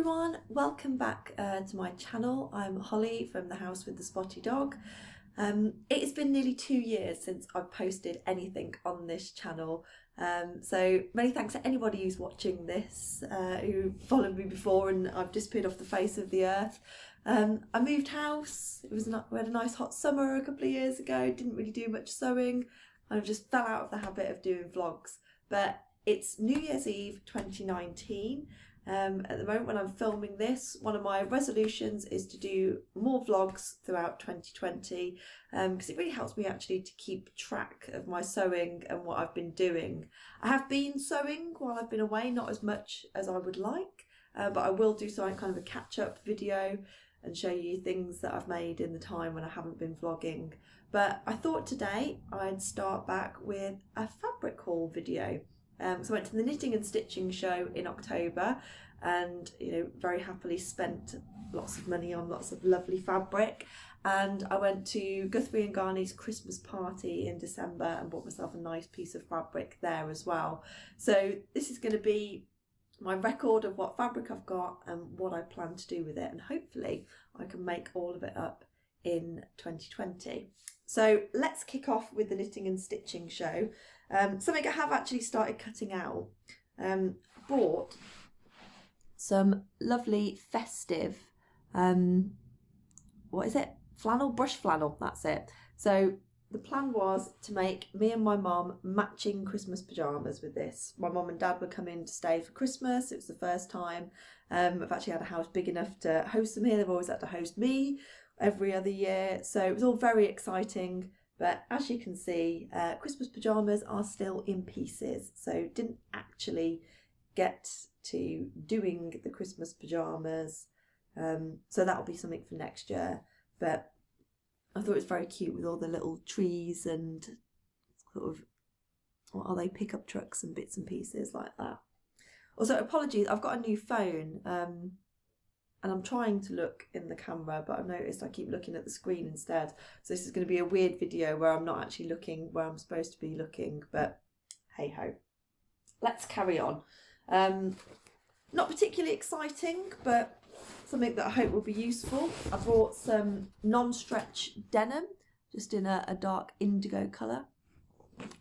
everyone, welcome back to my channel. I'm Holly from the House with the Spotty Dog. It has been nearly 2 years since I've posted anything on this channel, so many thanks to anybody who's watching this, who followed me before and I've disappeared off the face of the earth. I moved house. We had a nice hot summer a couple of years ago, didn't really do much sewing, I just fell out of the habit of doing vlogs, but it's New Year's Eve 2019. At the moment when I'm filming this, one of my resolutions is to do more vlogs throughout 2020 because it really helps me actually to keep track of my sewing and what I've been doing. I have been sewing while I've been away, not as much as I would like, but I will do some kind of a catch-up video and show you things that I've made in the time when I haven't been vlogging. But I thought today I'd start back with a fabric haul video. So I went to the knitting and stitching show in October and very happily spent lots of money on lots of lovely fabric, and I went to Guthrie and Garney's Christmas party in December and bought myself a nice piece of fabric there as well. So this is going to be my record of what fabric I've got and what I plan to do with it, and hopefully I can make all of it up in 2020. So let's kick off with the knitting and stitching show. Something I have actually started cutting out. Bought some lovely festive, what is it? Flannel, brush flannel, that's it. So the plan was to make me and my mum matching Christmas pyjamas with this. My mum and dad were coming to stay for Christmas. It was the first time. I've actually had a house big enough to host them here. They've always had to host me every other year. So it was all very exciting. But as you can see, Christmas pyjamas are still in pieces. So didn't actually get to doing the Christmas pyjamas. So that'll be something for next year. But I thought it was very cute with all the little trees and sort of, what are they, pickup trucks and bits and pieces like that. Also, apologies, I've got a new phone and I'm trying to look in the camera, but I've noticed I keep looking at the screen instead. So this is going to be a weird video where I'm not actually looking where I'm supposed to be looking, but hey ho. Let's carry on. Not particularly exciting, but something that I hope will be useful. I bought some non-stretch denim, just in a dark indigo colour.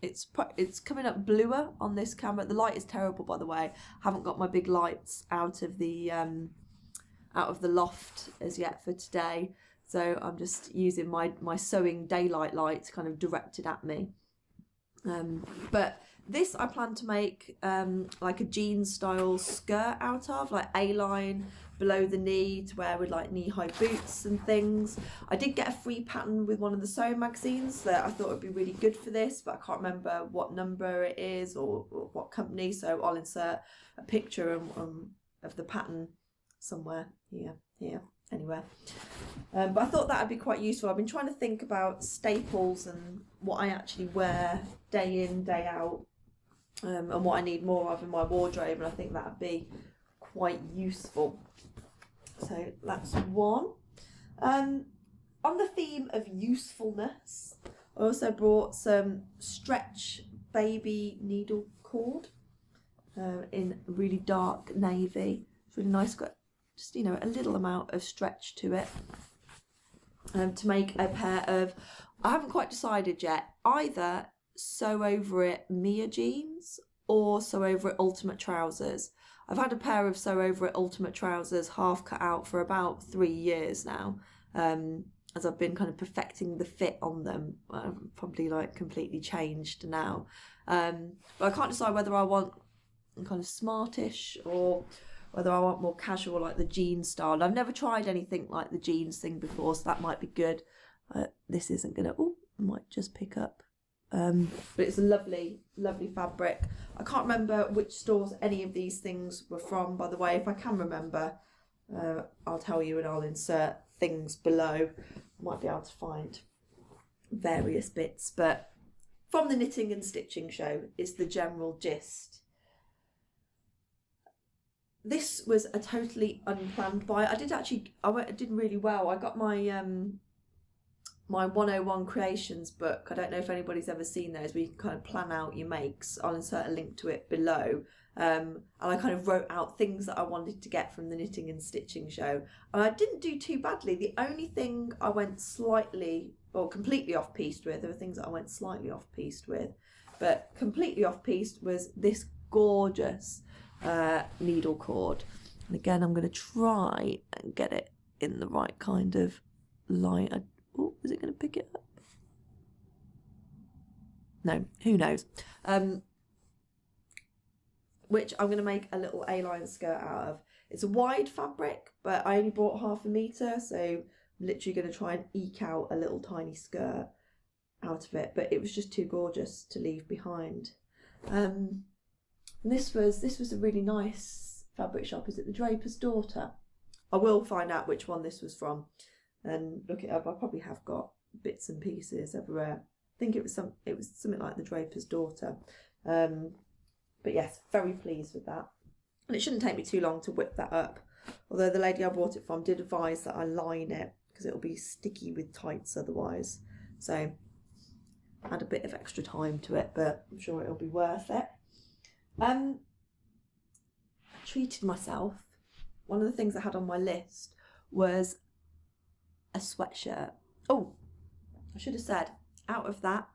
It's coming up bluer on this camera. The light is terrible, by the way. I haven't got my big lights out of the loft as yet for today, so I'm just using my sewing daylight light kind of directed at me. But this I plan to make like a jeans style skirt out of, like A-line below the knee to wear with like knee-high boots and things. I did get a free pattern with one of the sewing magazines that I thought would be really good for this, but I can't remember what number it is or what company, so I'll insert a picture of the pattern somewhere here, anywhere. But I thought that would be quite useful. I've been trying to think about staples and what I actually wear day in, day out, and what I need more of in my wardrobe, and I think that would be quite useful. So that's one. On the theme of usefulness, I also brought some stretch baby needle cord in really dark navy. It's really nice, got just a little amount of stretch to it, to make a pair of, I haven't quite decided yet, either sew over it Mia jeans or sew over it ultimate trousers. I've had a pair of sew over it ultimate trousers half cut out for about 3 years now, as I've been kind of perfecting the fit on them. Probably like completely changed now, but I can't decide whether I want kind of smartish or whether I want more casual, like the jeans style. I've never tried anything like the jeans thing before, so that might be good. This isn't gonna, I might just pick up. But it's a lovely, lovely fabric. I can't remember which stores any of these things were from, by the way. If I can remember, I'll tell you and I'll insert things below. Might be able to find various bits, but from the knitting and stitching show is the general gist. This was a totally unplanned buy. I did really well. I got my my 101 creations book. I don't know if anybody's ever seen those, where you can kind of plan out your makes. I'll insert a link to it below. And I kind of wrote out things that I wanted to get from the knitting and stitching show, and I didn't do too badly. The only thing I went slightly or completely off-piste with, there were things that I went slightly off-piste with, but completely off-piste was this gorgeous needle cord. And again, I'm going to try and get it in the right kind of light. Oh, is it going to pick it up? No, who knows. Which I'm going to make a little A-line skirt out of. It's a wide fabric, but I only bought 1/2 metre, so I'm literally going to try and eke out a little tiny skirt out of it. But it was just too gorgeous to leave behind. And this was a really nice fabric shop. Is it the Draper's Daughter? I will find out which one this was from and look it up. I probably have got bits and pieces everywhere. I think it was something like the Draper's Daughter. But yes, very pleased with that. And it shouldn't take me too long to whip that up. Although the lady I bought it from did advise that I line it because it'll be sticky with tights otherwise. So add a bit of extra time to it, but I'm sure it'll be worth it. I treated myself. One of the things I had on my list was a sweatshirt. Oh, I should have said, out of that,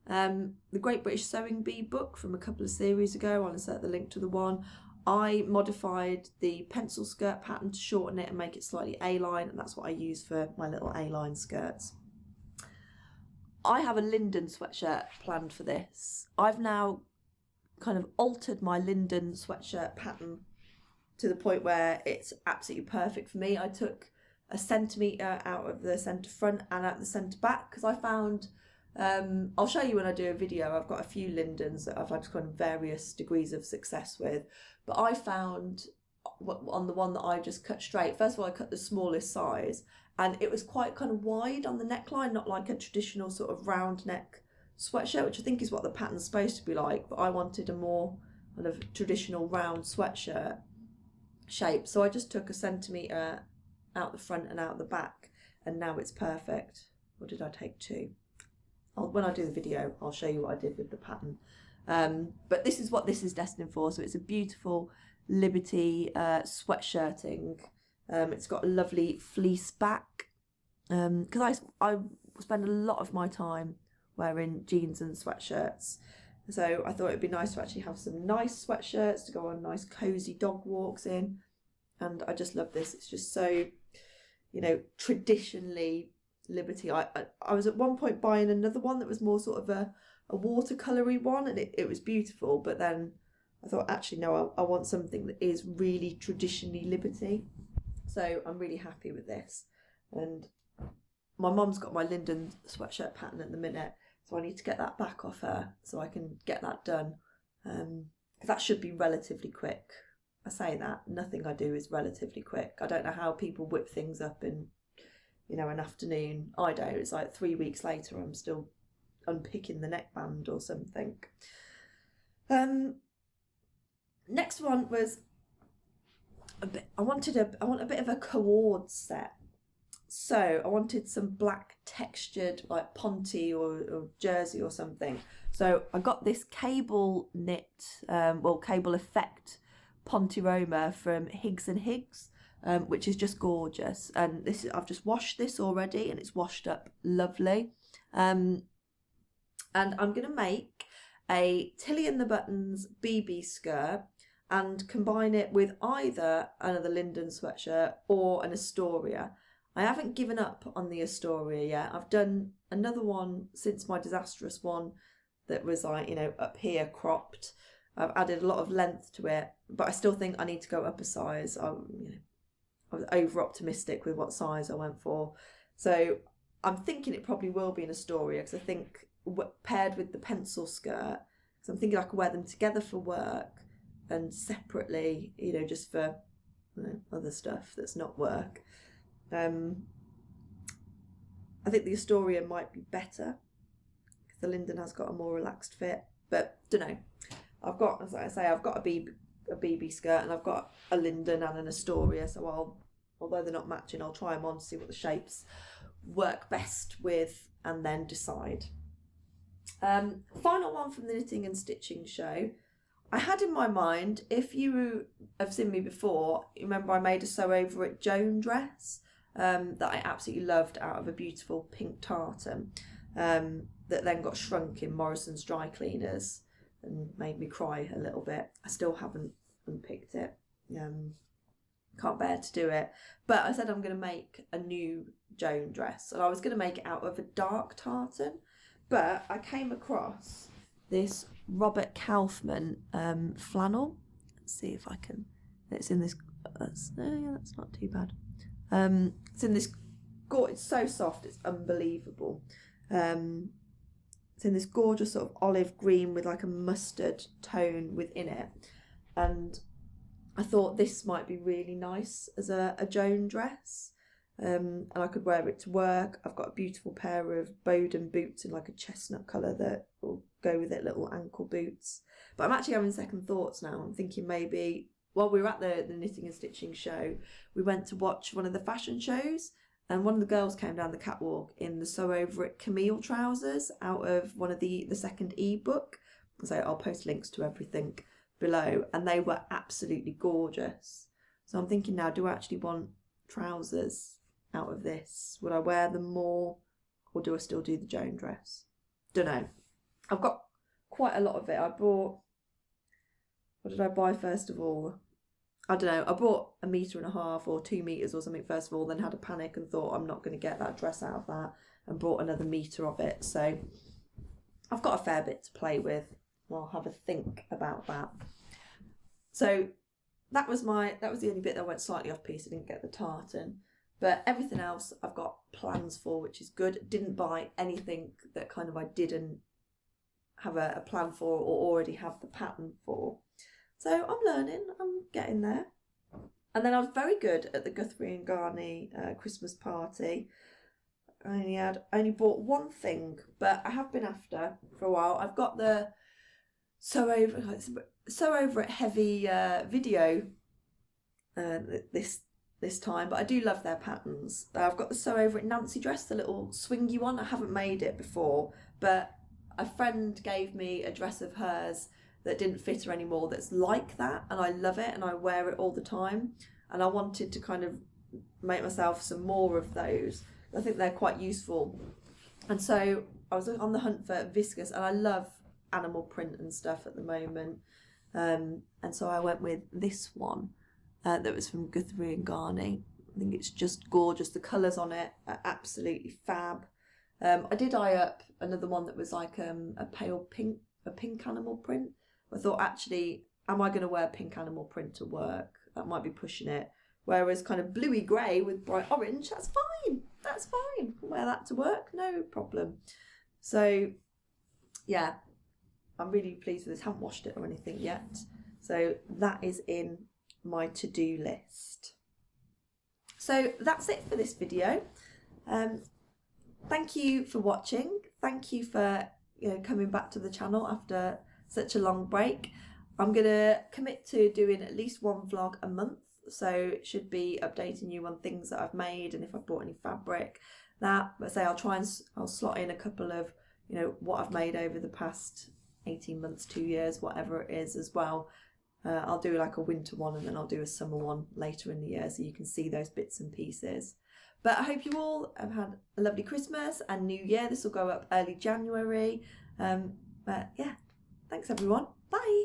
the Great British Sewing Bee book from a couple of series ago, I'll insert the link to the one. I modified the pencil skirt pattern to shorten it and make it slightly A-line, and that's what I use for my little A-line skirts. I have a Linden sweatshirt planned for this. I've now kind of altered my Linden sweatshirt pattern to the point where it's absolutely perfect for me. I took 1 centimetre out of the centre front and out the centre back because I found, I'll show you when I do a video, I've got a few Lindens that I've had kind of various degrees of success with, but I found on the one that I just cut straight, first of all I cut the smallest size and it was quite kind of wide on the neckline, not like a traditional sort of round neck sweatshirt, which I think is what the pattern's supposed to be like, but I wanted a more kind of traditional round sweatshirt shape, so I just took 1 centimetre out the front and out the back, and now it's perfect. Or did I take 2? When I do the video I'll show you what I did with the pattern, but this is what this is destined for. So it's a beautiful Liberty sweatshirting. It's got a lovely fleece back because I spend a lot of my time wearing jeans and sweatshirts, so I thought it'd be nice to actually have some nice sweatshirts to go on nice cozy dog walks in, and I just love this. It's just so, you know, traditionally Liberty. I was at one point buying another one that was more sort of a watercolory one, and it was beautiful, but then I thought actually no, I want something that is really traditionally Liberty, so I'm really happy with this. And my mum's got my Linden sweatshirt pattern at the minute, so I need to get that back off her so I can get that done, because that should be relatively quick. I say that, nothing I do is relatively quick. I don't know how people whip things up in, you know, an afternoon. I don't. It's like 3 weeks later I'm still unpicking the neckband or something. Next one was I want a bit of a cord set. So I wanted some black textured like Ponte or jersey or something. So I got this cable knit, cable effect Ponte Roma from Higgs and Higgs, which is just gorgeous. And this I've just washed this already and it's washed up lovely. And I'm going to make a Tilly and the Buttons BB skirt and combine it with either another Linden sweatshirt or an Astoria. I haven't given up on the Astoria yet. I've done another one since my disastrous one that was like, you know, up here cropped. I've added a lot of length to it, but I still think I need to go up a size. I was over optimistic with what size I went for. So I'm thinking it probably will be an Astoria, because I think paired with the pencil skirt, because I'm thinking I could wear them together for work and separately, you know, just for, you know, other stuff that's not work. I think the Astoria might be better because the Linden has got a more relaxed fit, but don't know. I've got, as I say, I've got a BB skirt and I've got a Linden and an Astoria, so although they're not matching, I'll try them on to see what the shapes work best with and then decide. Final one from the knitting and stitching show. I had in my mind, if you have seen me before, you remember I made a sew over it Joan dress that I absolutely loved out of a beautiful pink tartan that then got shrunk in Morrison's dry cleaners and made me cry a little bit. I still haven't unpicked it. Can't bear to do it. But I said I'm going to make a new Joan dress, and I was going to make it out of a dark tartan, but I came across this Robert Kaufman flannel. Let's see if I can. It's in this. That's not too bad. It's in this. It's so soft. It's unbelievable. It's in this gorgeous sort of olive green with like a mustard tone within it, and I thought this might be really nice as a Joan dress. And I could wear it to work. I've got a beautiful pair of Bowden boots in like a chestnut colour that will go with it, little ankle boots. But I'm actually having second thoughts now. I'm thinking maybe, while we were at the knitting and stitching show, we went to watch one of the fashion shows, and one of the girls came down the catwalk in the Sew Over It Camille trousers out of one of the second ebook. So I'll post links to everything below, and they were absolutely gorgeous. So I'm thinking now, do I actually want trousers out of this? Would I wear them more, or do I still do the Joan dress? Don't know. I've got quite a lot of it. I bought, what did I buy first of all? I don't know. I bought 1.5 meters or 2 meters or something first of all, then had a panic and thought I'm not going to get that dress out of that, and bought another meter of it. So I've got a fair bit to play with. I'll have a think about that. So that was the only bit that went slightly off piece. I didn't get the tartan, but everything else I've got plans for, which is good. Didn't buy anything that kind of I didn't have a plan for or already have the pattern for. So I'm learning, I'm getting there. And then I was very good at the Guthrie and Garney Christmas party. I only bought one thing, but I have been after for a while. I've got the Sew Over It heavy video this time, but I do love their patterns. I've got the Sew Over It Nancy dress, the little swingy one. I haven't made it before, but a friend gave me a dress of hers that didn't fit her anymore that's like that, and I love it and I wear it all the time, and I wanted to kind of make myself some more of those. I think they're quite useful, and so I was on the hunt for viscose, and I love animal print and stuff at the moment, and so I went with this one that was from Guthrie and Garney. I think it's just gorgeous. The colours on it are absolutely fab. I did eye up another one that was like a pale pink, a pink animal print. I thought, actually, am I going to wear pink animal print to work? That might be pushing it. Whereas kind of bluey grey with bright orange, that's fine. That's fine. I'll wear that to work, no problem. So, yeah, I'm really pleased with this. Haven't washed it or anything yet. So that is in my to-do list. So that's it for this video. Thank you for watching. Thank you for coming back to the channel after such a long break. I'm gonna commit to doing at least one vlog a month, so it should be updating you on things that I've made and if I've bought any fabric. But say I'll slot in a couple of what I've made over the past 18 months, 2 years, whatever it is as well. I'll do like a winter one, and then I'll do a summer one later in the year, so you can see those bits and pieces. But I hope you all have had a lovely Christmas and New Year. This will go up early January. But yeah, thanks everyone. Bye.